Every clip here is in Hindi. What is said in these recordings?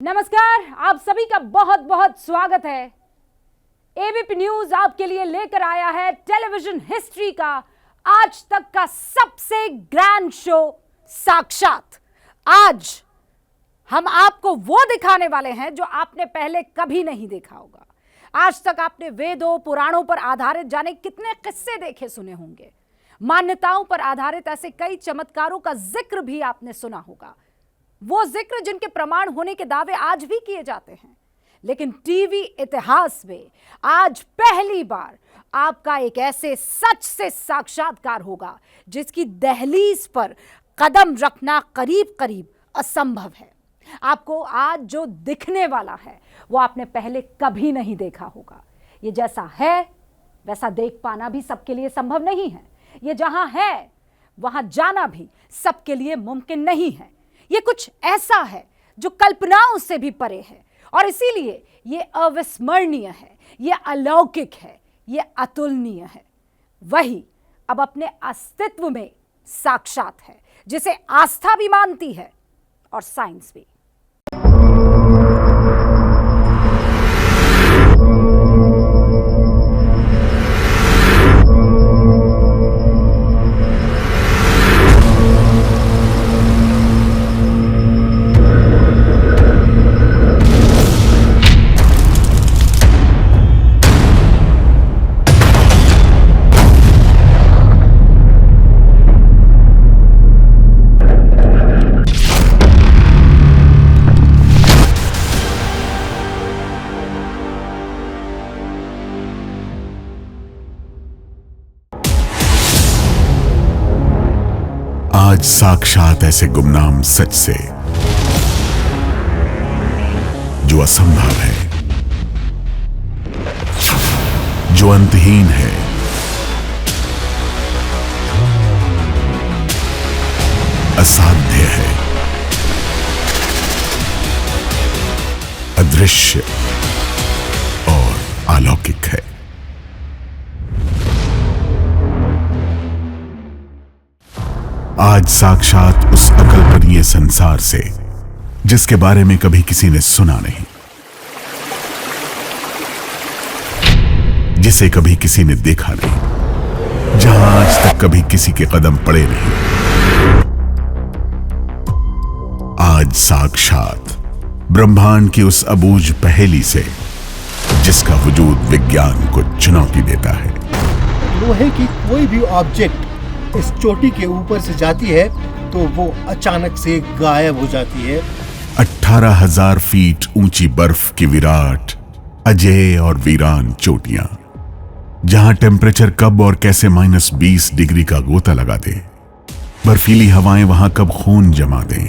नमस्कार, आप सभी का बहुत बहुत स्वागत है। एबीपी न्यूज आपके लिए लेकर आया है टेलीविजन हिस्ट्री का आज तक का सबसे ग्रैंड शो साक्षात। आज हम आपको वो दिखाने वाले हैं जो आपने पहले कभी नहीं देखा होगा। आज तक आपने वेदों पुराणों पर आधारित जाने कितने किस्से देखे सुने होंगे। मान्यताओं पर आधारित ऐसे कई चमत्कारों का जिक्र भी आपने सुना होगा, वो जिक्र जिनके प्रमाण होने के दावे आज भी किए जाते हैं। लेकिन टीवी इतिहास में आज पहली बार आपका एक ऐसे सच से साक्षात्कार होगा जिसकी दहलीज पर कदम रखना करीब करीब असंभव है। आपको आज जो दिखने वाला है वो आपने पहले कभी नहीं देखा होगा। ये जैसा है वैसा देख पाना भी सबके लिए संभव नहीं है। ये जहां है वहां जाना भी सबके लिए मुमकिन नहीं है। ये कुछ ऐसा है जो कल्पनाओं से भी परे है और इसीलिए ये अविस्मरणीय है, ये अलौकिक है, ये अतुलनीय है। वही अब अपने अस्तित्व में साक्षात है, जिसे आस्था भी मानती है और साइंस भी। आज साक्षात ऐसे गुमनाम सच से जो असंभव है, जो अंतहीन है, असाध्य है, अदृश्य और अलौकिक है। आज साक्षात उस अकल्पनीय संसार से जिसके बारे में कभी किसी ने सुना नहीं, जिसे कभी किसी ने देखा नहीं, जहां आज तक कभी किसी के कदम पड़े नहीं। आज साक्षात ब्रह्मांड की उस अबूझ पहेली से जिसका वजूद विज्ञान को चुनौती देता है। लोहे की कोई भी ऑब्जेक्ट इस चोटी के ऊपर से जाती है तो वो अचानक से गायब हो जाती है। 18,000 फीट ऊंची बर्फ की विराट, अजेय और वीरान चोटियां, जहां टेम्परेचर कब और कैसे -20 डिग्री का गोता लगा दे, बर्फीली हवाएं वहां कब खून जमा दें।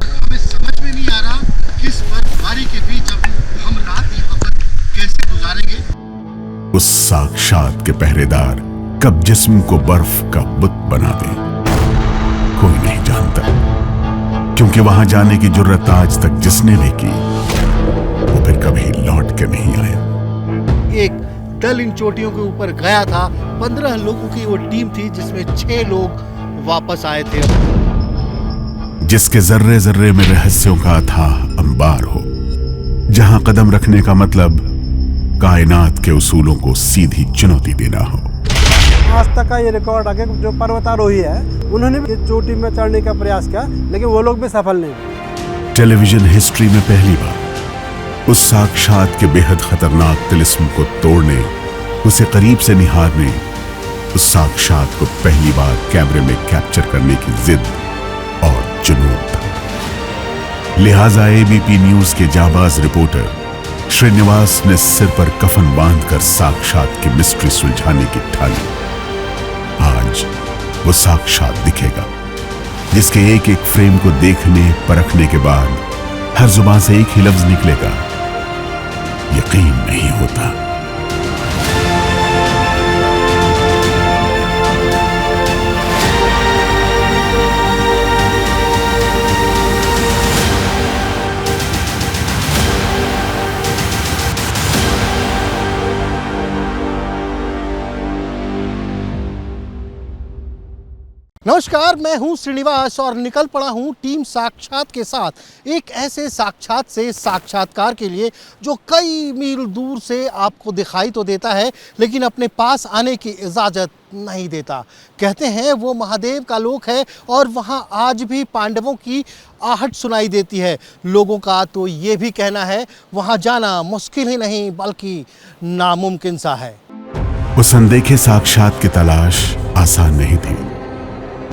हमें समझ में नहीं आ रहा कि इस बर्फबारी के बीच अब हम रात यहाँ पर कैसे गुजारेंगे। उस साक्षात के पहरेदार कब जिस्म को बर्फ का बुत बना दे, कोई नहीं जानता, क्योंकि वहां जाने की जुर्रत आज तक जिसने भी की वो फिर कभी लौट के नहीं आया। एक दल इन चोटियों के ऊपर गया था। 15 लोगों की वो टीम थी जिसमें 6 लोग वापस आए थे। जिसके जर्रे जर्रे में रहस्यों का अथाह अंबार हो, जहां कदम रखने का मतलब कायनात के उसूलों को सीधी चुनौती देना हो। आज तक का ये रिकॉर्ड आगे जो पर्वतारोही है उन्होंने भी चोटी में चढ़ने का प्रयास किया, लेकिन वो लोग भी सफल नहीं। टेलीविजन हिस्ट्री में पहली बार उस साक्षात के बेहद खतरनाक तिलिस्म को तोड़ने, उसे करीब से निहारने, उस साक्षात को पहली बार कैमरे में कैप्चर करने की जिद और जुनून था। लिहाजा एबीपी न्यूज के जाबाज रिपोर्टर श्रीनिवास ने सिर पर कफन बांधकर साक्षात की मिस्ट्री सुलझाने की ठानी। आज वो साक्षात दिखेगा जिसके एक एक फ्रेम को देखने परखने के बाद हर जुबान से एक ही लफ्ज निकलेगा, यकीन नहीं होता। नमस्कार, मैं हूं श्रीनिवास और निकल पड़ा हूं टीम साक्षात के साथ एक ऐसे साक्षात से साक्षात्कार के लिए जो कई मील दूर से आपको दिखाई तो देता है लेकिन अपने पास आने की इजाज़त नहीं देता। कहते हैं वो महादेव का लोक है और वहां आज भी पांडवों की आहट सुनाई देती है। लोगों का तो ये भी कहना है वहां जाना मुश्किल ही नहीं बल्कि नामुमकिन सा है। उस अनदेखे साक्षात की तलाश आसान नहीं थी।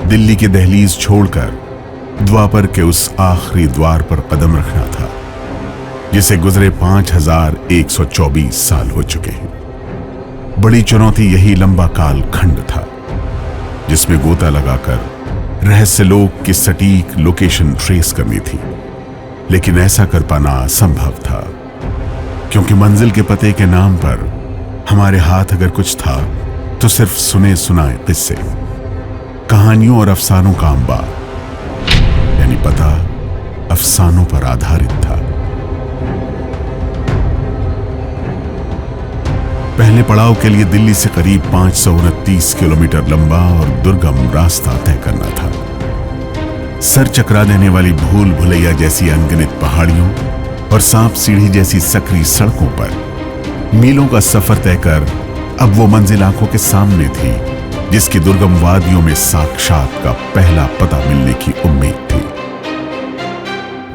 दिल्ली की दहलीज छोड़कर द्वापर के उस आखिरी द्वार पर कदम रखना था जिसे गुजरे 5124 साल हो चुके हैं। बड़ी चुनौती यही लंबा काल खंड था जिसमें गोता लगाकर रहस्य लोक की सटीक लोकेशन ट्रेस करनी थी, लेकिन ऐसा कर पाना असंभव था क्योंकि मंजिल के पते के नाम पर हमारे हाथ अगर कुछ था तो सिर्फ सुने सुनाए किस्से, कहानियों और अफसानों का अंबार, यानी पता अफसानों पर आधारित था। पहले पड़ाव के लिए दिल्ली से करीब 529 किलोमीटर लंबा और दुर्गम रास्ता तय करना था। सर चकरा देने वाली भूल भुलैया जैसी अनगिनत पहाड़ियों और सांप सीढ़ी जैसी सकरी सड़कों पर मीलों का सफर तय कर अब वो मंजिल आंखों के सामने थी जिसकी दुर्गम वादियों में साक्षात का पहला पता मिलने की उम्मीद थी।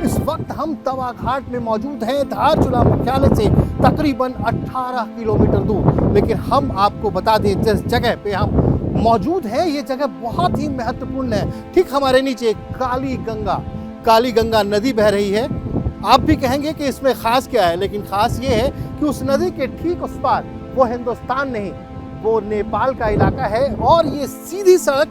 इस वक्त हम तवा घाट में मौजूद हैं, धारचूला मुख्यालय से तकरीबन 18 किलोमीटर दूर। लेकिन हम आपको बता दें जिस जगह पे हम मौजूद हैं ये जगह बहुत ही महत्वपूर्ण है। ठीक हमारे नीचे काली गंगा नदी बह रही है। आप भी कहेंगे कि इसमें खास क्या है, लेकिन खास ये है कि उस नदी के ठीक उस पार वो हिंदुस्तान नहीं, वो नेपाल का इलाका है और ये सीधी सड़क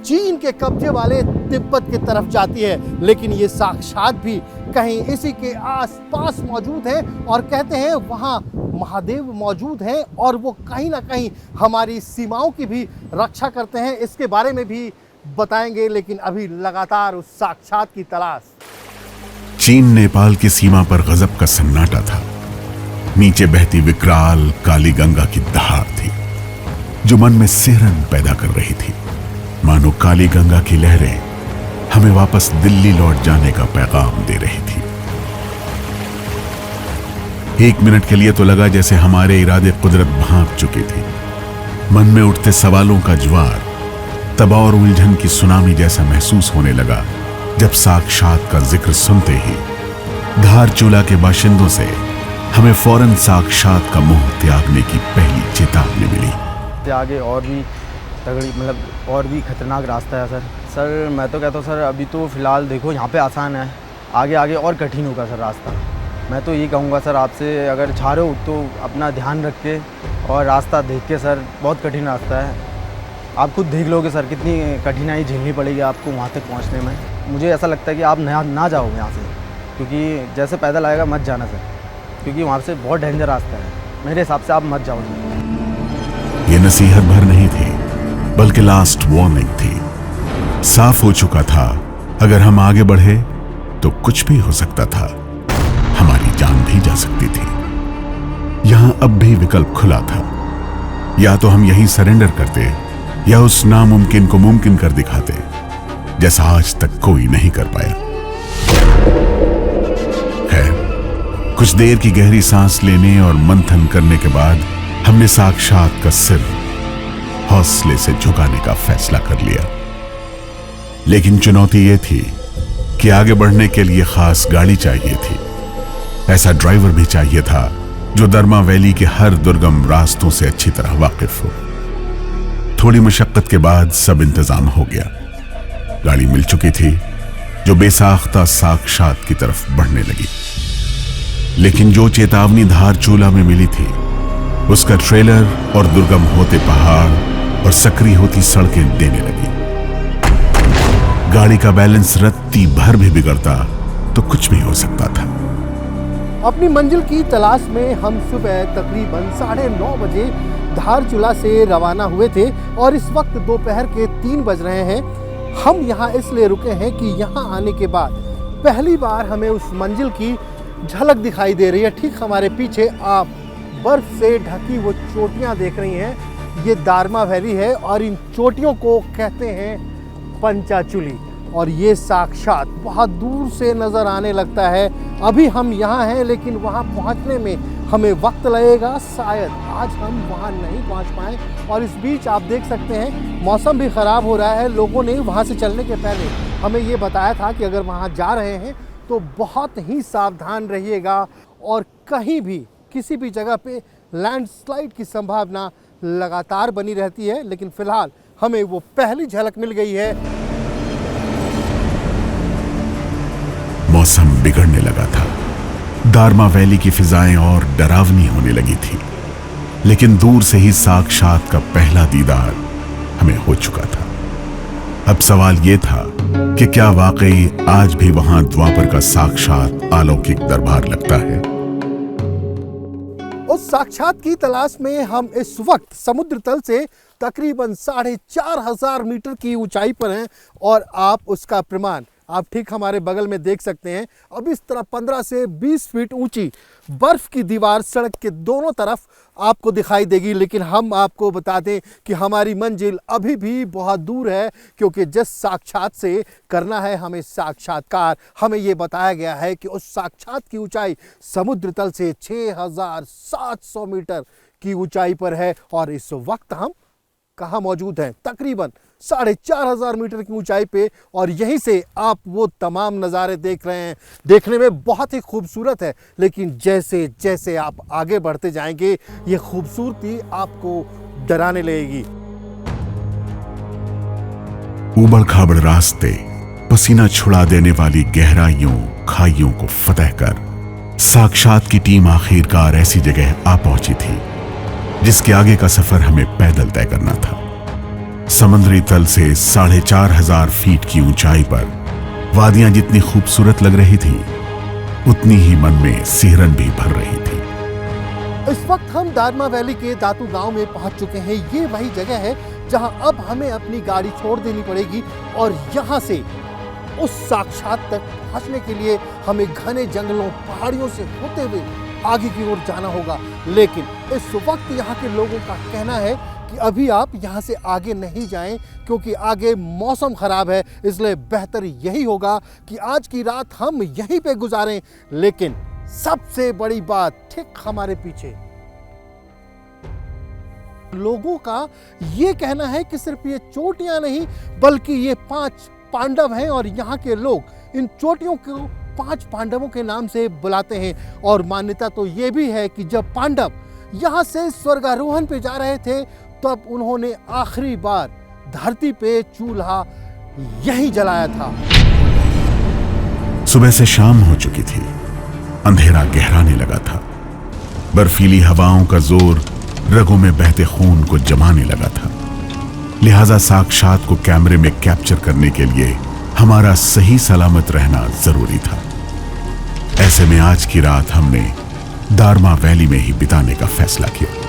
चीन के कब्जे वाले तिब्बत की तरफ जाती है। लेकिन ये साक्षात भी कहीं इसी के आसपास मौजूद है और कहते हैं वहाँ महादेव मौजूद हैं और वो कहीं ना कहीं हमारी सीमाओं की भी रक्षा करते हैं। इसके बारे में भी बताएंगे, लेकिन अभी लगातार उस साक्षात की तलाश। चीन नेपाल की सीमा पर गजब का सन्नाटा था। नीचे बहती विकराल काली गंगा की दहाड़ थी जो मन में सिहरन पैदा कर रही थी, मानो काली गंगा की लहरें हमें वापस दिल्ली लौट जाने का पैगाम दे रही थी। एक मिनट के लिए तो लगा जैसे हमारे इरादे कुदरत भांप चुकी थी। मन में उठते सवालों का ज्वार तब और उलझन की सुनामी जैसा महसूस होने लगा जब साक्षात का जिक्र सुनते ही धारचूला के बाशिंदों से हमें फौरन साक्षात का मुंह त्यागने की पहली चेतावनी मिली। आगे और भी तगड़ी मतलब और भी खतरनाक रास्ता है सर मैं तो कहता हूँ सर अभी तो फ़िलहाल देखो यहाँ पे आसान है, आगे और कठिन होगा सर रास्ता। मैं तो ये कहूँगा सर आपसे, अगर चाह रहे हो तो अपना ध्यान रख के और रास्ता देख के सर, बहुत कठिन रास्ता है। आप खुद देख लोगे सर कितनी कठिनाई झेलनी पड़ेगी आपको वहाँ तक पहुँचने में। मुझे ऐसा लगता है कि आप ना जाओ यहाँ से, क्योंकि जैसे पैदल आएगा मत जाना सर, क्योंकि वहाँ से बहुत डेंजर रास्ता है। मेरे हिसाब से आप मत जाओ। ये नसीहत भर नहीं थी बल्कि लास्ट वार्निंग थी। साफ हो चुका था अगर हम आगे बढ़े तो कुछ भी हो सकता था, हमारी जान भी जा सकती थी। यहां अब भी विकल्प खुला था, या तो हम यहीं सरेंडर करते या उस नामुमकिन को मुमकिन कर दिखाते जैसा आज तक कोई नहीं कर पाया। खैर, कुछ देर की गहरी सांस लेने और मंथन करने के बाद हमने साक्षात का सिर हौसले से झुकाने का फैसला कर लिया। लेकिन चुनौती यह थी कि आगे बढ़ने के लिए खास गाड़ी चाहिए थी। ऐसा ड्राइवर भी चाहिए था जो दरमा वैली के हर दुर्गम रास्तों से अच्छी तरह वाकिफ हो। थोड़ी मशक्कत के बाद सब इंतजाम हो गया। गाड़ी मिल चुकी थी जो बेसाख्ता साक्षात की तरफ बढ़ने लगी। लेकिन जो चेतावनी धारचूला में मिली थी उसका ट्रेलर और दुर्गम होते पहाड़ और सक्रिय होती सड़कें देने लगी। गाड़ी का बैलेंस रत्ती भर भी बिगड़ता तो कुछ भी हो सकता था। अपनी मंजिल की तलाश में हम सुबह तकरीबन 9:30 बजे धारचूला से रवाना हुए थे और इस वक्त दोपहर के 3 बज रहे हैं। हम यहाँ इसलिए रुके हैं कि यहाँ आने के बाद पहली बार हमें उस मंजिल की झलक दिखाई दे रही है। ठीक हमारे पीछे आप बर्फ से ढकी वो चोटियाँ देख रही हैं, ये दारमा वैली है और इन चोटियों को कहते हैं पंचाचूली, और ये साक्षात बहुत दूर से नज़र आने लगता है। अभी हम यहाँ हैं लेकिन वहाँ पहुँचने में हमें वक्त लगेगा, शायद आज हम वहाँ नहीं पहुँच पाएँ। और इस बीच आप देख सकते हैं मौसम भी ख़राब हो रहा है। लोगों ने वहाँ से चलने के पहले हमें ये बताया था कि अगर वहाँ जा रहे हैं तो बहुत ही सावधान रहिएगा, और कहीं भी किसी भी जगह पे लैंडस्लाइड की संभावना लगातार बनी रहती है। लेकिन फ़िलहाल हमें वो पहली झलक मिल गई है। मौसम बिगड़ने लगा था, दारमा वैली की फिजाएं और डरावनी होने लगी थी, लेकिन दूर से ही साक्षात का पहला दीदार हमें हो चुका था। अब सवाल यह था कि क्या वाकई आज भी वहां द्वापर का साक्षात अलौकिक दरबार लगता है। उस साक्षात की तलाश में हम इस वक्त समुद्र तल से तकरीबन 4,500 मीटर की ऊंचाई पर हैं, और आप उसका प्रमाण आप ठीक हमारे बगल में देख सकते हैं। अब इस तरफ 15 से 20 फीट ऊंची बर्फ की दीवार सड़क के दोनों तरफ आपको दिखाई देगी। लेकिन हम आपको बता दें कि हमारी मंजिल अभी भी बहुत दूर है, क्योंकि जिस साक्षात से करना है हमें साक्षात्कार, हमें ये बताया गया है कि उस साक्षात की ऊंचाई समुद्र तल से 6,700 मीटर की ऊंचाई पर है। और इस वक्त हम कहाँ मौजूद हैं? तकरीबन 4,500 मीटर की ऊंचाई पे, और यहीं से आप वो तमाम नज़ारे देख रहे हैं। देखने में बहुत ही खूबसूरत है, लेकिन जैसे जैसे आप आगे बढ़ते जाएंगे ये खूबसूरती आपको डराने लगेगी। उबड़ खाबड़ रास्ते, पसीना छुड़ा देने वाली गहराइयों, खाइयों को फतह कर साक्षात की टीम आखिरकार ऐसी जगह आ पहुंची थी जिसके आगे का सफर हमें पैदल तय करना था। समुद्री तल से 4,500 फीट की ऊंचाई पर वादियां जितनी खूबसूरत लग रही थी, उतनी ही मन में सिहरन भी भर रही थी। इस वक्त हम दारमा वैली के दातू गांव में पहुंच चुके हैं। ये वही जगह है जहां अब हमें अपनी गाड़ी छोड़ देनी पड़ेगी, और यहां से उस साक्षात तक पहुंचने के लिए हमें घने जंगलों, पहाड़ियों से होते हुए आगे की ओर जाना होगा। लेकिन इस वक्त यहाँ के लोगों का कहना है कि अभी आप यहाँ से आगे नहीं जाएं, क्योंकि आगे मौसम ख़राब है। इसलिए बेहतर यही होगा कि आज की रात हम यहीं पे गुजारें। लेकिन सबसे बड़ी बात, ठीक हमारे पीछे लोगों का ये कहना है कि सिर्फ ये चोटियां नहीं, बल्कि ये 5 पांडव हैं, और यहाँ के लोग इन चोटियों को 5 पांडवों के नाम से बुलाते हैं। और मान्यता तो ये भी है कि जब पांडव यहाँ से स्वर्गारोहण पे जा रहे थे, तब उन्होंने आखिरी बार धरती पे चूल्हा यही जलाया था। सुबह से शाम हो चुकी थी, अंधेरा गहराने लगा था, बर्फीली हवाओं का जोर रगों में बहते खून को जमाने लगा था। लिहाजा साक्षात को कैमरे में कैप्चर करने के लिए हमारा सही सलामत रहना जरूरी था। ऐसे में आज की रात हमने दारमा वैली में ही बिताने का फैसला किया।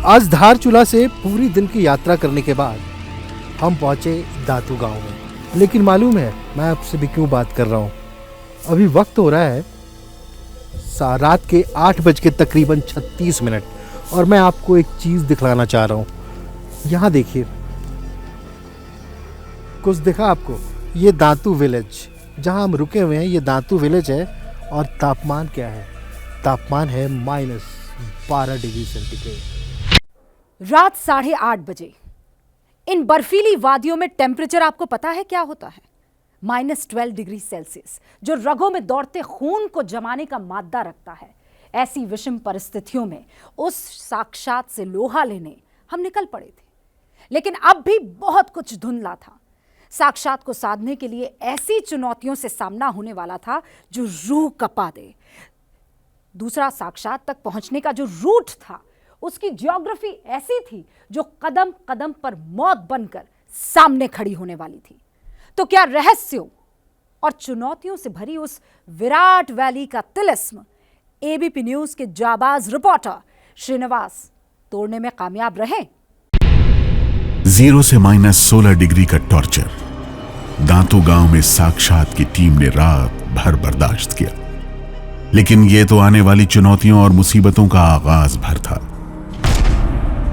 आज धारचूला से पूरी दिन की यात्रा करने के बाद हम पहुंचे दातू गांव में। लेकिन मालूम है मैं आपसे भी क्यों बात कर रहा हूं? अभी वक्त हो रहा है रात के 8 बज के तकरीबन 36 मिनट, और मैं आपको एक चीज़ दिखलाना चाह रहा हूँ। यहाँ देखिए, कुछ दिखा आपको? ये दातू विलेज जहाँ हम रुके हुए हैं, ये दातू विलेज है। और तापमान क्या है? तापमान है -12 डिग्री सेंटीग्रेड। रात 8:30 बजे इन बर्फीली वादियों में टेम्परेचर आपको पता है क्या होता है? -12 डिग्री सेल्सियस, जो रगों में दौड़ते खून को जमाने का मादा रखता है। ऐसी विषम परिस्थितियों में उस साक्षात से लोहा लेने हम निकल पड़े थे, लेकिन अब भी बहुत कुछ धुंधला था। साक्षात को साधने के लिए ऐसी चुनौतियों से सामना होने वाला था जो रूह कपा दे। दूसरा, साक्षात तक पहुंचने का जो रूट था, उसकी ज्योग्राफी ऐसी थी जो कदम कदम पर मौत बनकर सामने खड़ी होने वाली थी। तो क्या रहस्यों और चुनौतियों से भरी उस विराट वैली का तिलिस्म एबीपी न्यूज के जाबाज रिपोर्टर श्रीनिवास तोड़ने में कामयाब रहे? 0 से -16 डिग्री का टॉर्चर दांतू गांव में साक्षात की टीम ने रात भर बर्दाश्त किया, लेकिन यह तो आने वाली चुनौतियों और मुसीबतों का आगाज भर था।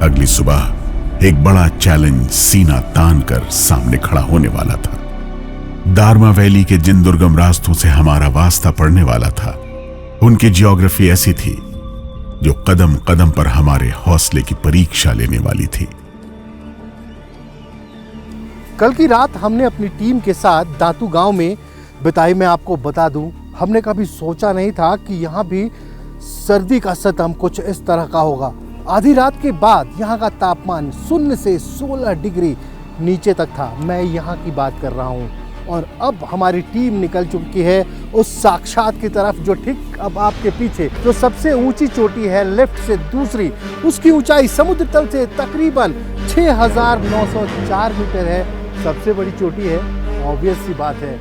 अगली सुबह एक बड़ा चैलेंज सीना तान कर सामने खड़ा होने वाला था। दारमा वैली के जिन दुर्गम रास्तों से हमारा वास्ता पड़ने वाला था, उनकी जियोग्राफी ऐसी थी जो कदम कदम पर हमारे हौसले की परीक्षा लेने वाली थी। कल की रात हमने अपनी टीम के साथ दातू गांव में बिताई। मैं आपको बता दूं, हमने कभी सोचा नहीं था कि यहाँ भी सर्दी का सितम कुछ इस तरह का होगा। आधी रात के बाद यहाँ का तापमान 0 से 16 डिग्री नीचे तक था। मैं यहाँ की बात कर रहा हूँ। और अब हमारी टीम निकल चुकी है उस साक्षात की तरफ जो ठीक अब आपके पीछे जो सबसे ऊंची चोटी है, लेफ्ट से दूसरी, उसकी ऊंचाई समुद्र तल से तकरीबन 6,904 मीटर है। सबसे बड़ी चोटी है, ऑब्वियस सी बात है,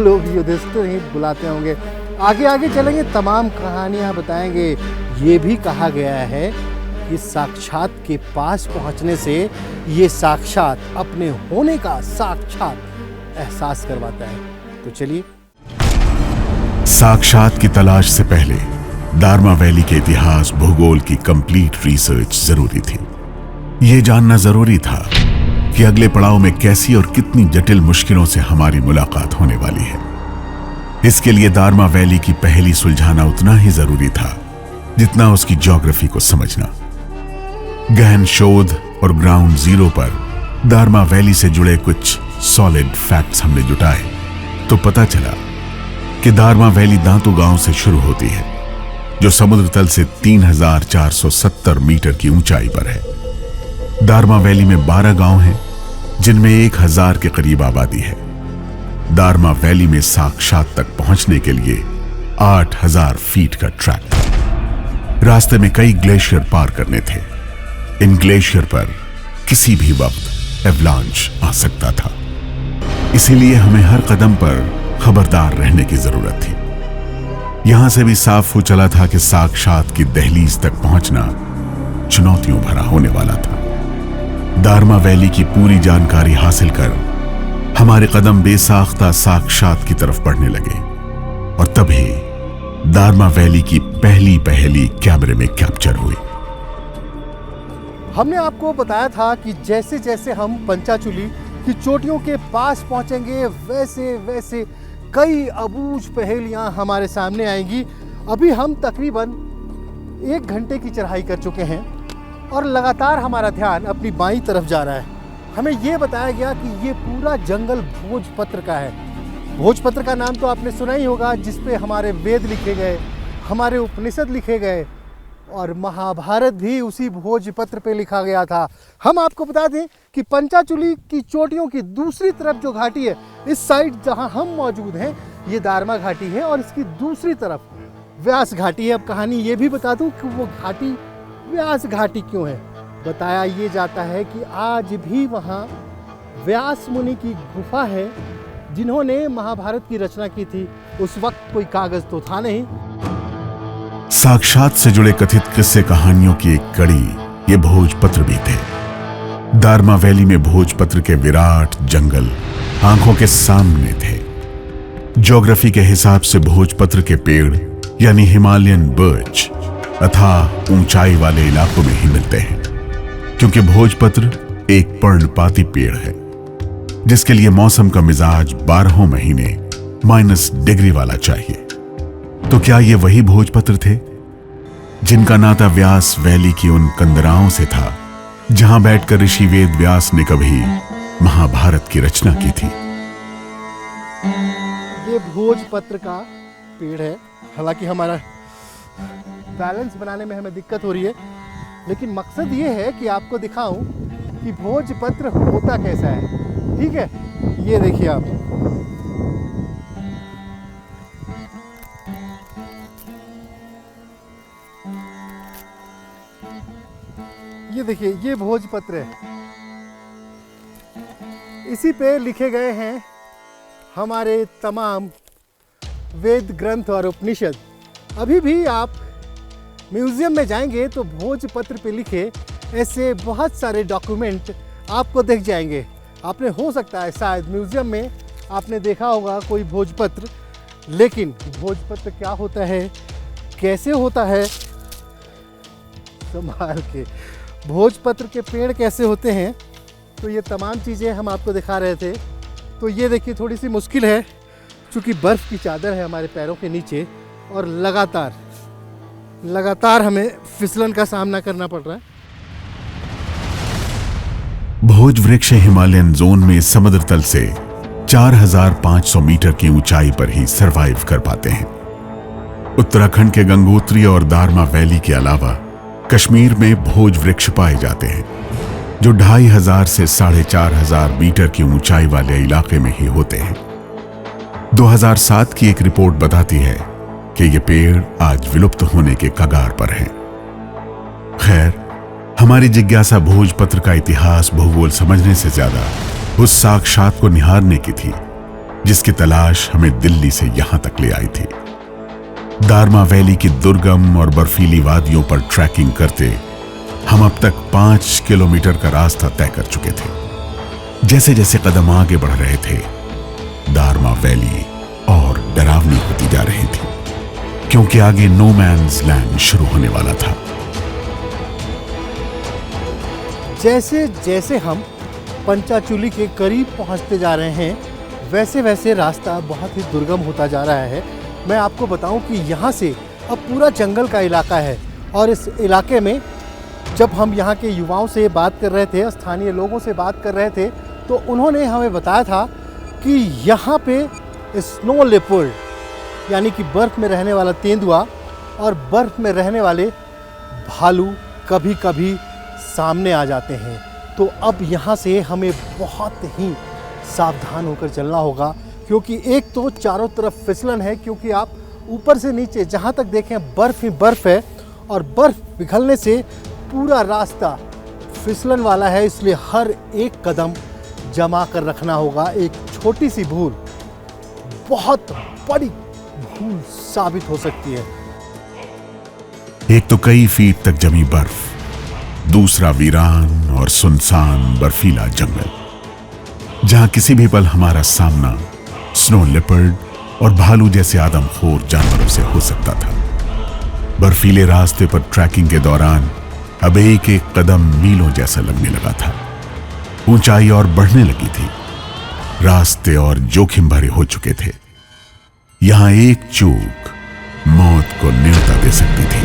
लोग युधिष्ठिर ही बुलाते होंगे। आगे आगे चलेंगे, तमाम कहानियां बताएंगे। ये भी कहा गया है कि साक्षात के पास पहुंचने से ये साक्षात अपने होने का साक्षात एहसास करवाता है। तो चलिए। साक्षात की तलाश से पहले दारमा वैली के इतिहास, भूगोल की कंप्लीट रिसर्च जरूरी थी। यह जानना जरूरी था कि अगले पड़ाव में कैसी और कितनी जटिल मुश्किलों से हमारी मुलाकात होने वाली है। इसके लिए दारमा वैली की पहेली सुलझाना उतना ही जरूरी था जितना उसकी ज्योग्राफी को समझना। गहन शोध और ग्राउंड जीरो पर दारमा वैली से जुड़े कुछ सॉलिड फैक्ट्स हमने जुटाए तो पता चला कि दारमा वैली दांतू गांव से शुरू होती है, जो समुद्र तल से 3,470 मीटर की ऊंचाई पर है। दारमा वैली में 12 गांव हैं, जिनमें 1,000 के करीब आबादी है। दारमा वैली में साक्षात तक पहुंचने के लिए 8,000 फीट का ट्रैक था। रास्ते में कई ग्लेशियर पार करने थे। इन ग्लेशियर पर किसी भी वक्त एवलांच आ सकता था, इसीलिए हमें हर कदम पर खबरदार रहने की जरूरत थी। यहां से भी साफ हो चला था कि साक्षात की दहलीज तक पहुंचना चुनौतियों भरा होने वाला था। दारमा वैली की पूरी जानकारी हासिल कर हमारे कदम बेसाख्ता साक्षात की तरफ बढ़ने लगे और तभी दारमा वैली की पहली पहेली कैमरे में कैप्चर हुई। हमने आपको बताया था कि जैसे जैसे हम पंचाचूली की चोटियों के पास पहुंचेंगे वैसे वैसे कई अबूझ पहेलियां हमारे सामने आएंगी। अभी हम तकरीबन 1 घंटे की चढ़ाई कर चुके हैं और लगातार हमारा ध्यान अपनी बाईं तरफ जा रहा है। हमें ये बताया गया कि ये पूरा जंगल भोजपत्र का है। भोजपत्र का नाम तो आपने सुना ही होगा, जिसपे हमारे वेद लिखे गए, हमारे उपनिषद लिखे गए और महाभारत भी उसी भोजपत्र पे लिखा गया था। हम आपको बता दें कि पंचाचूली की चोटियों की दूसरी तरफ जो घाटी है, इस साइड जहां हम मौजूद हैं, ये दारमा घाटी है और इसकी दूसरी तरफ व्यास घाटी है। अब कहानी ये भी बता दूं कि वो घाटी व्यास घाटी क्यों है। बताया ये जाता है कि आज भी वहाँ व्यास मुनि की गुफा है, जिन्होंने महाभारत की रचना की थी। उस वक्त कोई कागज तो था नहीं। साक्षात से जुड़े कथित किस्से कहानियों की एक कड़ी ये भोजपत्र भी थे। दारमा वैली में भोजपत्र के विराट जंगल आंखों के सामने थे। ज्योग्राफी के हिसाब से भोजपत्र के पेड़ यानी हिमालयन बर्च अथाह ऊंचाई वाले इलाकों में ही मिलते हैं, क्योंकि भोजपत्र एक पर्णपाती पेड़ है जिसके लिए मौसम का मिजाज 12 महीने -डिग्री वाला चाहिए। तो क्या ये वही भोजपत्र थे जिनका नाता व्यास वैली की उन कंदराओं से था जहां बैठकर ऋषि वेद व्यास ने कभी महाभारत की रचना की थी? ये भोजपत्र का पेड़ है। हालांकि हमारा बैलेंस बनाने में हमें दिक्कत हो रही है, लेकिन मकसद ये है कि आपको दिखाऊं कि भोजपत्र होता कैसा है। ठीक है, ये देखिए आप, ये देखिए, ये भोजपत्र है। इसी पे लिखे गए हैं हमारे तमाम वेद ग्रंथ और उपनिषद। अभी भी आप म्यूजियम में जाएंगे तो भोजपत्र पे लिखे ऐसे बहुत सारे डॉक्यूमेंट आपको दिख जाएंगे। आपने हो सकता है शायद म्यूजियम में आपने देखा होगा कोई भोजपत्र, लेकिन भोजपत्र क्या होता है, कैसे होता है, संभाल के। भोजपत्र के पेड़ कैसे होते हैं, तो ये तमाम चीज़ें हम आपको दिखा रहे थे। तो ये देखिए थोड़ी सी मुश्किल है क्योंकि बर्फ़ की चादर है हमारे पैरों के नीचे और लगातार हमें फिसलन का सामना करना पड़ रहा है। भोज वृक्ष हिमालयन जोन में समुद्र तल से 4500 मीटर की ऊंचाई पर ही सरवाइव कर पाते हैं। उत्तराखंड के गंगोत्री और दारमा वैली के अलावा कश्मीर में भोज वृक्ष पाए जाते हैं जो 2500 से 4500 मीटर की ऊंचाई वाले इलाके में ही होते हैं। 2007 की एक रिपोर्ट बताती है कि ये पेड़ आज विलुप्त होने के कगार पर हैं। खैर, हमारी जिज्ञासा भोजपत्र का इतिहास भूगोल समझने से ज्यादा उस साक्षात को निहारने की थी जिसकी तलाश हमें दिल्ली से यहां तक ले आई थी। दारमा वैली की दुर्गम और बर्फीली वादियों पर ट्रैकिंग करते हम अब तक 5 किलोमीटर का रास्ता तय कर चुके थे। जैसे जैसे कदम आगे बढ़ रहे थे, दारमा वैली और डरावनी होती जा रही थी क्योंकि आगे नो मैन्स लैंड शुरू होने वाला था। जैसे जैसे हम पंचाचूली के करीब पहुंचते जा रहे हैं, वैसे वैसे रास्ता बहुत ही दुर्गम होता जा रहा है। मैं आपको बताऊं कि यहाँ से अब पूरा जंगल का इलाका है और इस इलाके में जब हम यहाँ के युवाओं से बात कर रहे थे, स्थानीय लोगों से बात कर रहे थे, तो उन्होंने हमें बताया था कि यहाँ पे स्नो लेपर्ड यानी कि बर्फ़ में रहने वाला तेंदुआ और बर्फ़ में रहने वाले भालू कभी कभी सामने आ जाते हैं। तो अब यहाँ से हमें बहुत ही सावधान होकर चलना होगा क्योंकि एक तो चारों तरफ फिसलन है, क्योंकि आप ऊपर से नीचे जहाँ तक देखें बर्फ़ ही बर्फ़ है और बर्फ़ पिघलने से पूरा रास्ता फिसलन वाला है। इसलिए हर एक कदम जमा कर रखना होगा। एक छोटी सी भूल बहुत बड़ी भूल साबित हो सकती है। एक तो कई फीट तक जमी बर्फ, दूसरा वीरान और सुनसान बर्फीला जंगल जहां किसी भी पल हमारा सामना स्नो लेपर्ड और भालू जैसे आदमखोर जानवरों से हो सकता था। बर्फीले रास्ते पर ट्रैकिंग के दौरान अब एक एक कदम मीलों जैसा लगने लगा था। ऊंचाई और बढ़ने लगी थी, रास्ते और जोखिम भरे हो चुके थे। यहां एक चूक मौत को न्योता दे सकती थी।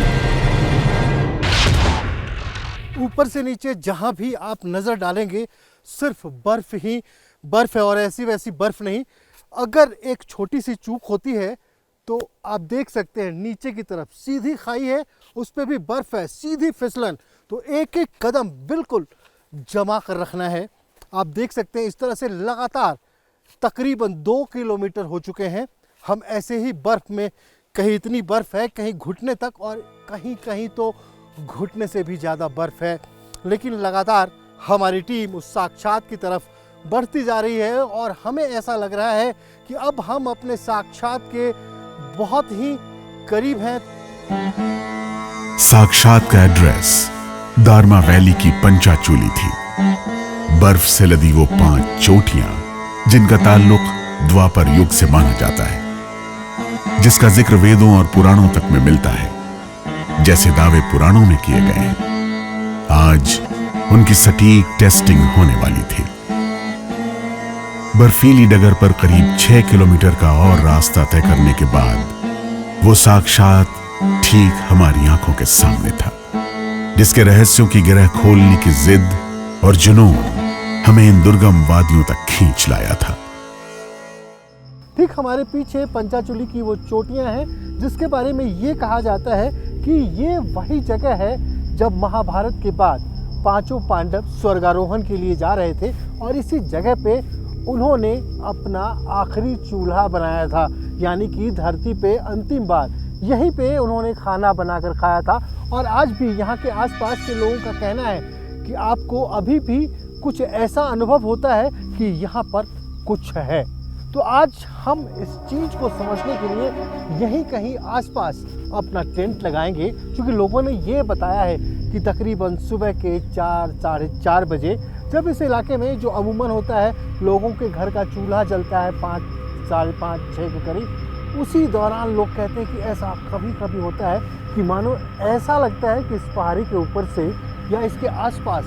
ऊपर से नीचे जहां भी आप नजर डालेंगे सिर्फ बर्फ ही बर्फ है और ऐसी वैसी बर्फ नहीं। अगर एक छोटी सी चूक होती है तो आप देख सकते हैं नीचे की तरफ सीधी खाई है, उस पर भी बर्फ है, सीधी फिसलन। तो एक एक कदम बिल्कुल जमा कर रखना है। आप देख सकते हैं इस तरह से लगातार तकरीबन 2 किलोमीटर हो चुके हैं हम ऐसे ही बर्फ में। कहीं इतनी बर्फ है कहीं घुटने तक और कहीं कहीं तो घुटने से भी ज़्यादा बर्फ है, लेकिन लगातार हमारी टीम उस साक्षात की तरफ बढ़ती जा रही है और हमें ऐसा लग रहा है कि अब हम अपने साक्षात के बहुत ही करीब हैं। साक्षात का एड्रेस दारमा वैली की पंचाचूली थी। बर्फ से लदी वो 5 चोटियां जिनका ताल्लुक द्वापर युग से माना जाता है, जिसका जिक्र वेदों और पुराणों तक में मिलता है जैसे दावे पुराणों में किए गए हैं। आज उनकी सटीक टेस्टिंग होने वाली थी। बर्फीली डगर पर करीब 6 किलोमीटर का और रास्ता तय करने के बाद वो साक्षात ठीक हमारी आंखों के सामने था, जिसके रहस्यों की गिरह खोलने की जिद और जुनून हमें इन दुर्गम वादियों तक खींच लाया था। ठीक हमारे पीछे पंचाचूली की वो चोटियां हैं जिसके बारे में ये कहा जाता है कि ये वही जगह है जब महाभारत के बाद 5 पांडव स्वर्गारोहण के लिए जा रहे थे और इसी जगह पे उन्होंने अपना आखिरी चूल्हा बनाया था, यानी कि धरती पे अंतिम बार यहीं पे उन्होंने खाना बनाकर खाया था। और आज भी यहाँ के आसपास के लोगों का कहना है कि आपको अभी भी कुछ ऐसा अनुभव होता है कि यहाँ पर कुछ है। तो आज हम इस चीज़ को समझने के लिए यहीं कहीं आसपास अपना टेंट लगाएंगे, क्योंकि लोगों ने ये बताया है कि तकरीबन सुबह के 4 साढ़े 4 बजे जब इस इलाके में जो अमूमन होता है लोगों के घर का चूल्हा जलता है 5 साढ़े 5 6 के करीब, उसी दौरान लोग कहते हैं कि ऐसा कभी कभी होता है कि मानो ऐसा लगता है कि इस पहाड़ी के ऊपर से या इसके आसपास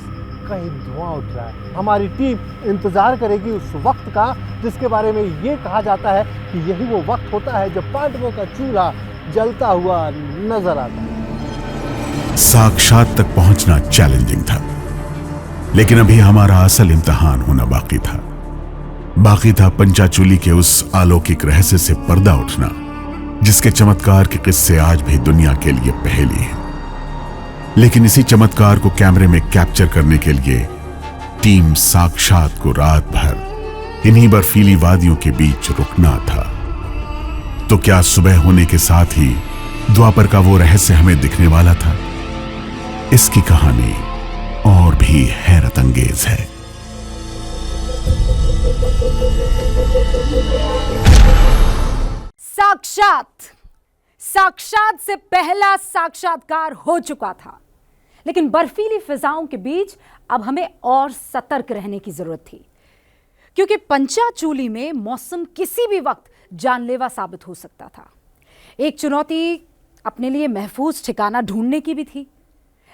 कहीं धुआं उठ रहा है। हमारी टीम इंतजार करेगी उस वक्त का जिसके बारे में ये कहा जाता है कि यही वो वक्त होता है जब पांडवों का चूल्हा जलता हुआ नजर आता है। साक्षात तक पहुंचना चैलेंजिंग था, लेकिन अभी हमारा असल इम्तिहान होना बाकी था। बाकी था पंचाचूली के उस अलौकिक रहस्य से पर्दा उठना जिसके चमत्कार के किस्से आज भी दुनिया के लिए पहेली हैं। लेकिन इसी चमत्कार को कैमरे में कैप्चर करने के लिए टीम साक्षात को रात भर इन्हीं बर्फीली वादियों के बीच रुकना था। तो क्या सुबह होने के साथ ही द्वापर का वो रहस्य हमें दिखने वाला था? इसकी कहानी और भी हैरत अंगेज है। साक्षात से पहला साक्षात्कार हो चुका था, लेकिन बर्फीली फिजाओं के बीच अब हमें और सतर्क रहने की जरूरत थी, क्योंकि पंचाचूली में मौसम किसी भी वक्त जानलेवा साबित हो सकता था। एक चुनौती अपने लिए महफूज ठिकाना ढूंढने की भी थी,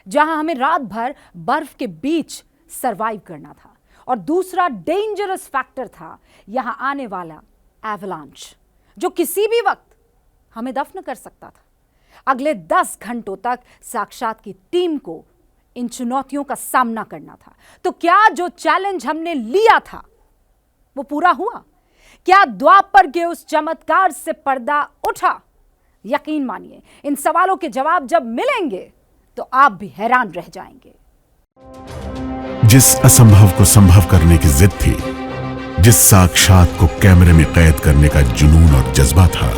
जहां हमें रात भर बर्फ के बीच सरवाइव करना था, और दूसरा डेंजरस फैक्टर था यहां आने वाला एवलांच, जो किसी भी वक्त हमें दफन कर सकता था। अगले 10 घंटों तक साक्षात की टीम को इन चुनौतियों का सामना करना था। तो क्या जो चैलेंज हमने लिया था वो पूरा हुआ? क्या द्वापर के उस चमत्कार से पर्दा उठा? यकीन मानिए, इन सवालों के जवाब जब मिलेंगे तो आप भी हैरान रह जाएंगे। जिस असंभव को संभव करने की जिद थी, जिस साक्षात को कैमरे में कैद करने का जुनून और जज्बा था,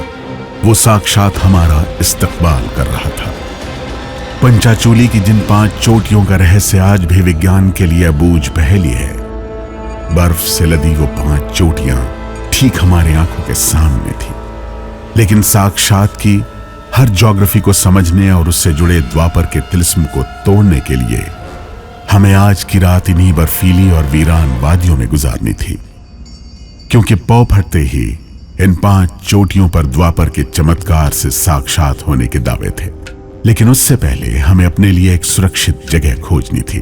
वो साक्षात हमारा इस्तकबाल कर रहा था। पंचाचूली की जिन 5 चोटियों का रहस्य आज भी विज्ञान के लिए अबूझ पहेली है, बर्फ से लदी वो 5 चोटियां ठीक हमारी आंखों के सामने थी। लेकिन साक्षात की हर ज्योग्राफी को समझने और उससे जुड़े द्वापर के तिलिस्म को तोड़ने के लिए हमें आज की रात इन्हीं बर्फीली और वीरान वादियों में गुजारनी थी, क्योंकि पौ फटते ही इन 5 चोटियों पर द्वापर के चमत्कार से साक्षात होने के दावे थे। लेकिन उससे पहले हमें अपने लिए एक सुरक्षित जगह खोजनी थी।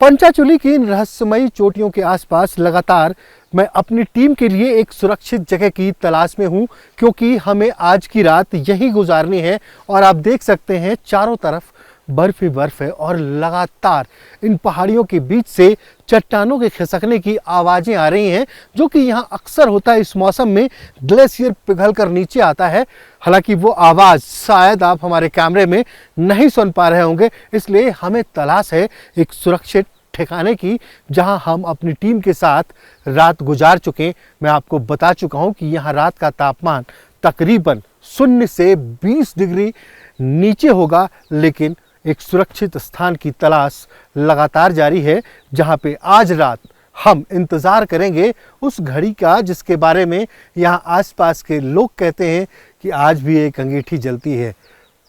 पंचाचूली की इन रहस्यमयी चोटियों के आसपास लगातार मैं अपनी टीम के लिए एक सुरक्षित जगह की तलाश में हूं, क्योंकि हमें आज की रात यही गुजारनी है। और आप देख सकते हैं चारों तरफ बर्फ ही बर्फ है, और लगातार इन पहाड़ियों के बीच से चट्टानों के खिसकने की आवाज़ें आ रही हैं, जो कि यहाँ अक्सर होता है इस मौसम में। ग्लेशियर पिघल कर नीचे आता है। हालांकि वो आवाज़ शायद आप हमारे कैमरे में नहीं सुन पा रहे होंगे, इसलिए हमें तलाश है एक सुरक्षित ठिकाने की जहां हम अपनी टीम के साथ रात गुजार चुके। मैं आपको बता चुका हूं कि यहाँ रात का तापमान तकरीबन 0 से 20 डिग्री नीचे होगा, लेकिन एक सुरक्षित स्थान की तलाश लगातार जारी है, जहां पे आज रात हम इंतज़ार करेंगे उस घड़ी का जिसके बारे में यहाँ आसपास के लोग कहते हैं कि आज भी एक अंगीठी जलती है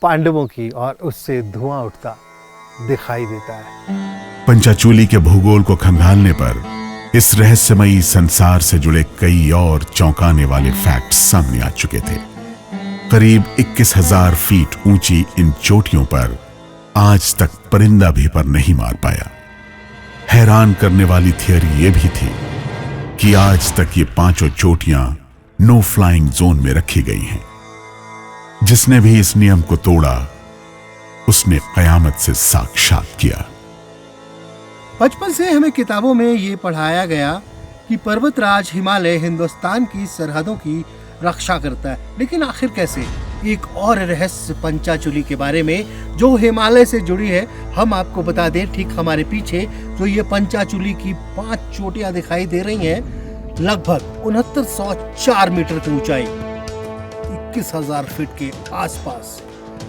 पांडवों की, और उससे धुआं उठता दिखाई देता है। पंचाचूली के भूगोल को खंगालने पर इस रहस्यमयी संसार से जुड़े कई और चौंकाने वाले फैक्ट्स सामने आ चुके थे। करीब 21,000 फीट ऊंची इन चोटियों पर आज तक परिंदा भी पर नहीं मार पाया। हैरान करने वाली थियरी ये भी थी कि आज तक ये 5 चोटियां नो फ्लाइंग जोन में रखी गई हैं। जिसने भी इस नियम को तोड़ा उसने कयामत से साक्षात किया। बचपन से हमें किताबों में ये पढ़ाया गया कि पर्वतराज हिमालय हिंदुस्तान की सरहदों की रक्षा करता है, लेकिन आखिर कैसे? एक और रहस्य पंचाचूली के बारे में जो हिमालय से जुड़ी है, हम आपको बता दें। ठीक हमारे पीछे जो ये पंचाचूली की 5 चोटियां दिखाई दे रही हैं, लगभग 6904 मीटर की ऊंचाई, 21,000 फीट के आसपास।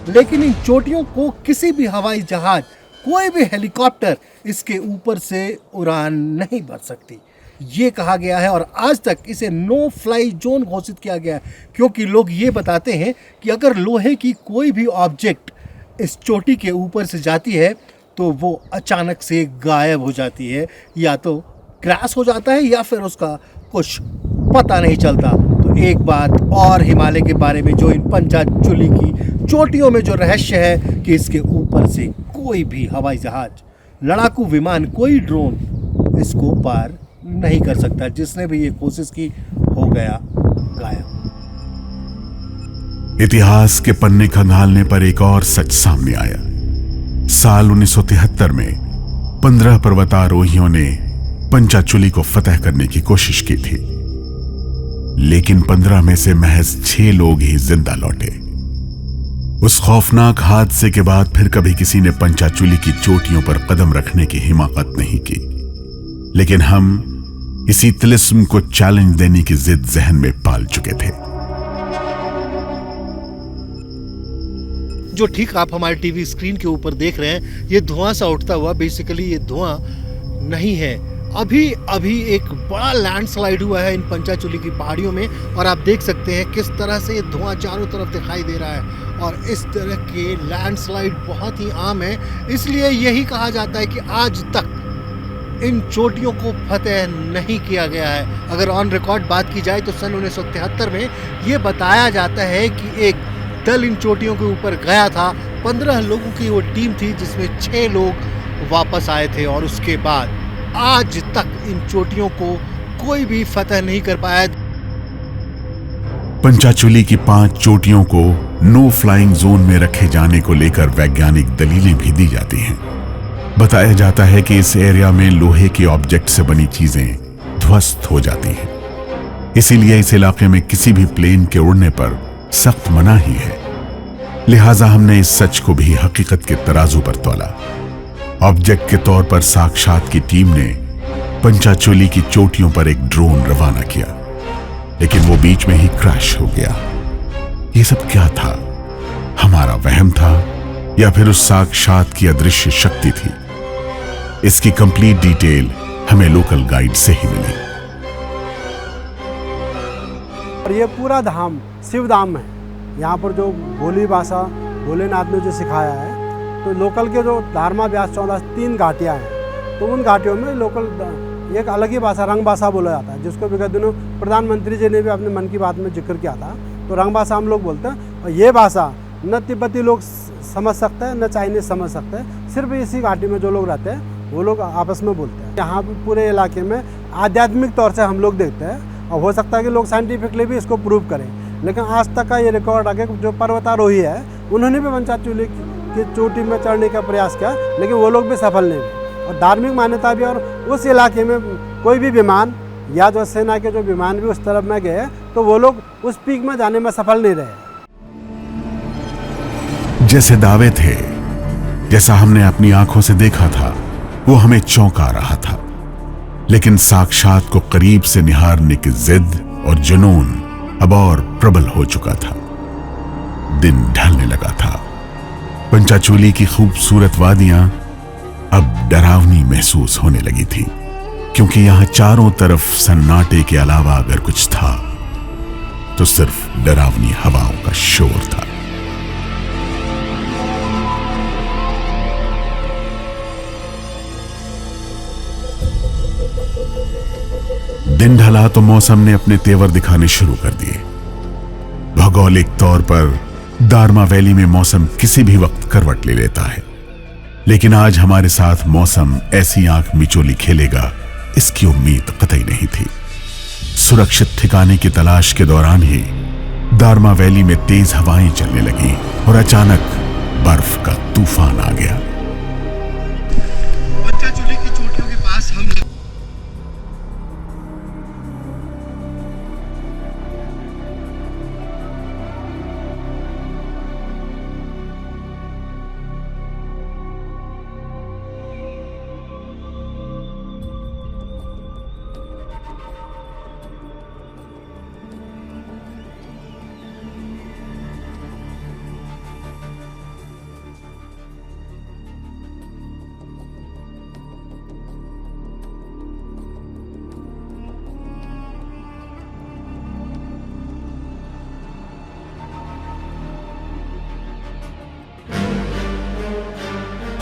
लेकिन इन चोटियों को किसी भी हवाई जहाज, कोई भी हेलीकॉप्टर इसके ऊपर से उड़ान नहीं भर सकती, ये कहा गया है। और आज तक इसे नो फ्लाई जोन घोषित किया गया है, क्योंकि लोग ये बताते हैं कि अगर लोहे की कोई भी ऑब्जेक्ट इस चोटी के ऊपर से जाती है तो वो अचानक से गायब हो जाती है, या तो क्रैश हो जाता है या फिर उसका कुछ पता नहीं चलता। तो एक बात और हिमालय के बारे में, जो इन पंचाचूली की चोटियों में जो रहस्य है कि इसके ऊपर से कोई भी हवाई जहाज, लड़ाकू विमान, कोई ड्रोन इसको पार नहीं कर सकता। जिसने भी ये कोशिश की हो गया गायब। इतिहास के पन्ने खंगालने पर एक और सच सामने आया। साल 1973 में 15 पर्वतारोहियों ने पंचाचुली को फतह करने की कोशिश की थी, लेकिन 15 में से महज 6 लोग ही जिंदा लौटे। उस खौफनाक हादसे के बाद फिर कभी किसी ने पंचाचुली की चोटियों पर कदम रखने की हिमाकत नहीं की, लेकिन हम इसी तिलिस्म को चैलेंज देने की जिद जहन में पाल चुके थे। जो ठीक आप हमारे टीवी स्क्रीन के ऊपर देख रहे हैं, ये धुआं सा उठता हुआ, बेसिकली ये धुआं नहीं है। अभी एक बड़ा लैंडस्लाइड हुआ है इन पंचाचुली की पहाड़ियों में, और आप देख सकते हैं किस तरह से धुआं चारों तरफ दिखाई दे रहा है। और इस तरह के लैंडस्लाइड बहुत ही आम है, इसलिए यही कहा जाता है कि आज तक इन चोटियों को फतेह नहीं किया गया है। अगर ऑन रिकॉर्ड बात की जाए तो सन 1973 में ये बताया जाता है कि एक दल इन चोटियों के ऊपर गया था। 15 लोगों की वो टीम थी, जिसमें 6 लोग वापस आए थे, और उसके बाद आज तक इन चोटियों को कोई भी फतह नहीं कर पाया। पंचाचुली की 5 चोटियों को नो फ्लाइंग जोन में रखे जाने को लेकर वैज्ञानिक दलीलें भी दी जाती हैं। बताया जाता है कि इस एरिया में लोहे के ऑब्जेक्ट से बनी चीजें ध्वस्त हो जाती हैं, इसीलिए इस इलाके में किसी भी प्लेन के उड़ने पर सख्त मनाही है। लिहाजा हमने इस सच को भी हकीकत के तराजू पर तोला। ऑब्जेक्ट के तौर पर साक्षात की टीम ने पंचाचुली की चोटियों पर एक ड्रोन रवाना किया, लेकिन वो बीच में ही क्रैश हो गया। ये सब क्या था? हमारा वहम था या फिर उस साक्षात की अदृश्य शक्ति थी? इसकी कंप्लीट डिटेल हमें लोकल गाइड से ही मिली। और ये पूरा धाम शिवधाम है। यहाँ पर जो बोली भाषा भोलेनाथ ने जो सिखाया है, तो लोकल के जो धारमा व्यास 14 3 घाटियाँ हैं, तो उन घाटियों में लोकल एक अलग ही भाषा रंग भाषा बोला जाता है, जिसको विगत दिनों प्रधानमंत्री जी ने भी अपने मन की बात में जिक्र किया था। तो रंग भाषा हम लोग बोलते हैं, और ये भाषा न तिब्बती लोग समझ सकते हैं, न चाइनीज समझ सकते हैं। सिर्फ इसी घाटी में जो लोग रहते हैं वो लोग आपस में बोलते हैं। यहाँ पूरे इलाके में आध्यात्मिक तौर से हम लोग देखते हैं, और हो सकता है कि लोग साइंटिफिकली भी इसको प्रूव करें, लेकिन आज तक का ये रिकॉर्ड आगे जो पर्वतारोही है, उन्होंने भी पंचाचुली की चोटी में चढ़ने का प्रयास किया, लेकिन वो लोग भी सफल नहीं हुए। और धार्मिक मान्यता भी, और उस इलाके में कोई भी विमान या जो सेना के जो विमान भी उस तरफ में गए, तो वो लोग उस पीक में जाने में सफल नहीं रहे। जैसे दावे थे, जैसा हमने अपनी आंखों से देखा था, वो हमें चौंका रहा था, लेकिन साक्षात को करीब से निहारने की जिद और जुनून अब और प्रबल हो चुका था। दिन ढलने लगा था। पंचाचुली की खूबसूरत वादियां अब डरावनी महसूस होने लगी थी, क्योंकि यहां चारों तरफ सन्नाटे के अलावा अगर कुछ था तो सिर्फ डरावनी हवाओं का शोर था। दिन ढला तो मौसम ने अपने तेवर दिखाने शुरू कर दिए। भौगोलिक तौर पर दारमा वैली में मौसम किसी भी वक्त करवट ले लेता है, लेकिन आज हमारे साथ मौसम ऐसी आंख मिचोली खेलेगा, इसकी उम्मीद कतई नहीं थी। सुरक्षित ठिकाने की तलाश के दौरान ही दारमा वैली में तेज हवाएं चलने लगी और अचानक बर्फ का तूफान आ गया। पंचाचुली की चोटियों के पास हम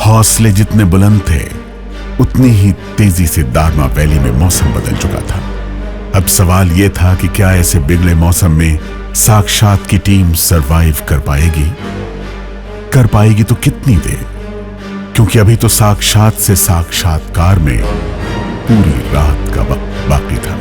हौसले जितने बुलंद थे, उतनी ही तेजी से दारमा वैली में मौसम बदल चुका था। अब सवाल यह था कि क्या ऐसे बिगड़े मौसम में साक्षात की टीम सरवाइव कर पाएगी? कर पाएगी तो कितनी देर? क्योंकि अभी तो साक्षात से साक्षात्कार में पूरी रात का वक्त बाकी था।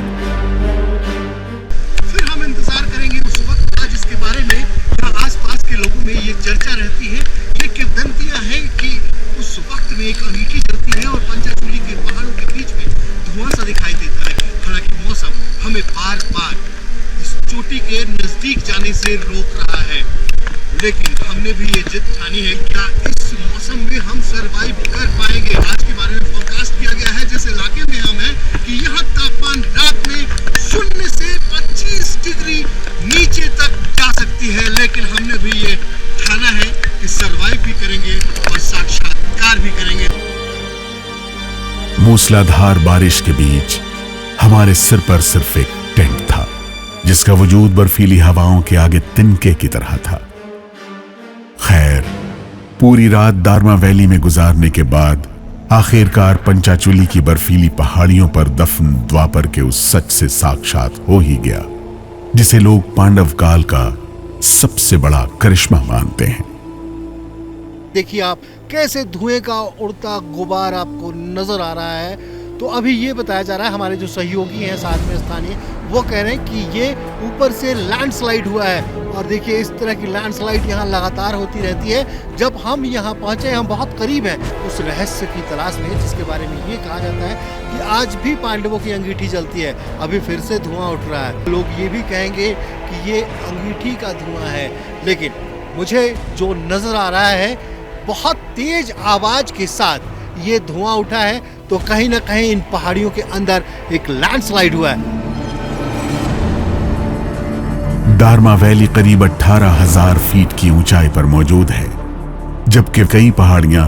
फिर हम इंतजार करेंगे उस वक्त का जिसके बारे में यहाँ आसपास के लोगों में ये चर्चा रहती है, ये किंवदंतियां हैं कि उस वक्त में एक अंगीठी जलती है और पंचाचूली के पहाड़ों के बीच में धुआं सा दिखाई देता है। हालांकि मौसम हमें बार बार इस चोटी के नजदीक जाने से रोक रहा है, लेकिन हमने भी ये जिद ठानी है क्या इस मौसम में हम सरवाइव कर पाएंगे। आज के बारे में फोरकास्ट किया गया है जिस इलाके में हम हैं कि यहाँ तापमान रात में 0 से 25 डिग्री नीचे तक जा सकती है, लेकिन हमने भी ये ठाना है कि सरवाइव भी करेंगे और साक्षात्कार भी करेंगे। मूसलाधार बारिश के बीच हमारे सिर पर सिर्फ एक टेंट था जिसका वजूद बर्फीली हवाओं के आगे तिनके की तरह था। खैर, पूरी रात दारमा वैली में गुजारने के बाद आखिरकार पंचाचूली की बर्फीली पहाड़ियों पर दफन द्वापर के उस सच से साक्षात हो ही गया जिसे लोग पांडव काल का सबसे बड़ा करिश्मा मानते हैं। देखिए आप कैसे धुएं का उड़ता गुबार आपको नजर आ रहा है। तो अभी ये बताया जा रहा है, हमारे जो सहयोगी हैं साथ में स्थानीय, वो कह रहे हैं कि ये ऊपर से लैंडस्लाइड हुआ है। और देखिए इस तरह की लैंडस्लाइड यहाँ लगातार होती रहती है। जब हम यहाँ पहुँचे, हम बहुत करीब हैं उस रहस्य की तलाश में जिसके बारे में ये कहा जाता है कि आज भी पांडवों की अंगीठी जलती है। अभी फिर से धुआं उठ रहा है। लोग ये भी कहेंगे कि ये अंगीठी का धुआं है, लेकिन मुझे जो नजर आ रहा है बहुत तेज आवाज के साथ ये धुआं उठा है, तो कहीं ना कहीं इन पहाड़ियों के अंदर एक लैंडस्लाइड हुआ है। दारमा वैली करीब 18,000 फीट की ऊंचाई पर मौजूद है, जबकि कई पहाड़ियां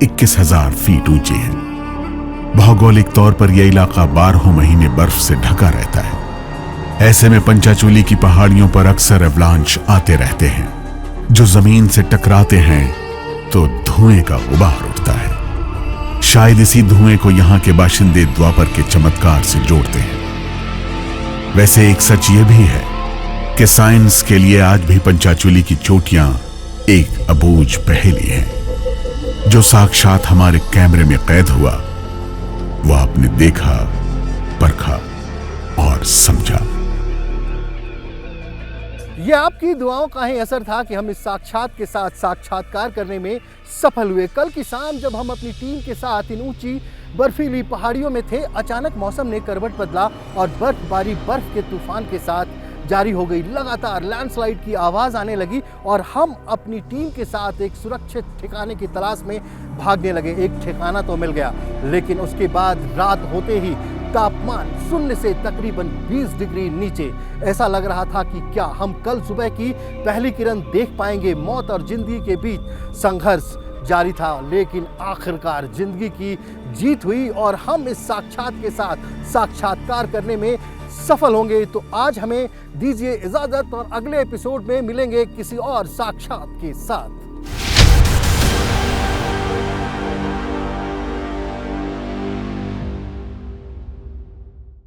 21,000 फीट ऊंची हैं। भौगोलिक तौर पर यह इलाका 12 महीने बर्फ से ढका रहता है। ऐसे में पंचाचूली की पहाड़ियों पर अक्सर एवलांच आते रहते हैं जो जमीन से टकराते हैं तो धुएं का गुबार उठता है। शायद इसी धुएं को यहाँ के बाशिंदे द्वापर के चमत्कार से जोड़ते हैं। वैसे एक सच ये भी है कि साइंस के लिए आज भी पंचाचूली की चोटियां एक अबूझ पहेली है। जो साक्षात हमारे कैमरे में कैद हुआ वो आपने देखा, परखा और समझा। ये आपकी दुआओं का ही असर था कि हम इस साक्षात के साथ साक्षात्कार करने में सफल हुए। कल की शाम जब हम अपनी टीम के साथ इन ऊंची बर्फीली पहाड़ियों में थे, अचानक मौसम ने करवट बदला और बर्फबारी बर्फ के तूफान के साथ जारी हो गई। लगातार लैंडस्लाइड की आवाज़ आने लगी और हम अपनी टीम के साथ एक सुरक्षित ठिकाने की तलाश में भागने लगे। एक ठिकाना तो मिल गया, लेकिन उसके बाद रात होते ही तापमान 0 से तकरीबन 20 डिग्री नीचे। ऐसा लग रहा था कि क्या हम कल सुबह की पहली किरण देख पाएंगे। मौत और जिंदगी के बीच संघर्ष जारी था, लेकिन आखिरकार जिंदगी की जीत हुई और हम इस साक्षात के साथ साक्षात्कार करने में सफल होंगे। तो आज हमें दीजिए इजाजत और अगले एपिसोड में मिलेंगे किसी और साक्षात के साथ।